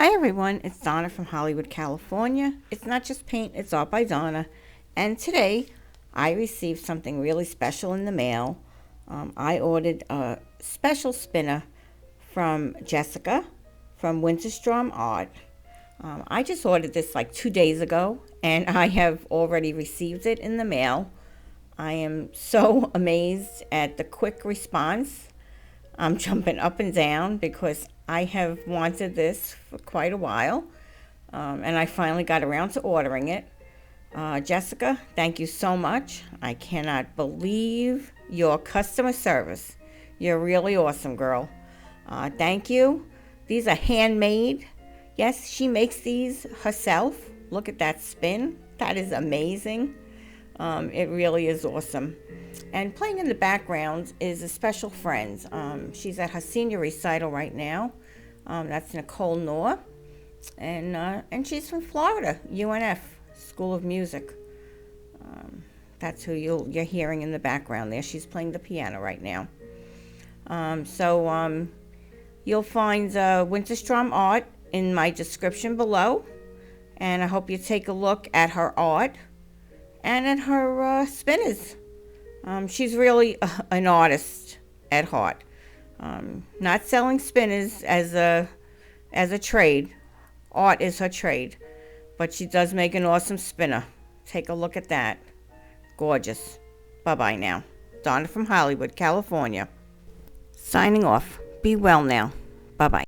Hi everyone, it's Donna from Hollywood, California. It's not just paint, it's art by Donna. And today I received something really special in the mail. I ordered a special spinner from Jessica from Winterstrom Art. I just ordered this like 2 days ago and I have already received it in the mail. I am so amazed at the quick response. I'm jumping up and down because I have wanted this for quite a while, and I finally got around to ordering it. Jessica, thank you so much. I cannot believe your customer service. You're really awesome, girl. Thank you. These are handmade. Yes, she makes these herself. Look at that spin. That is amazing. It really is awesome. And playing in the background is a special friend. She's at her senior recital right now. That's Nicole Noor. And she's from Florida, UNF, School of Music. That's who you're hearing in the background there. She's playing the piano right now. You'll find Winterstrom Art in my description below. And I hope you take a look at her art and at her spinners. She's really an artist at heart. Not selling spinners as a trade. Art is her trade. But she does make an awesome spinner. Take a look at that. Gorgeous. Bye-bye now. Donna from Hollywood, California. Signing off. Be well now. Bye-bye.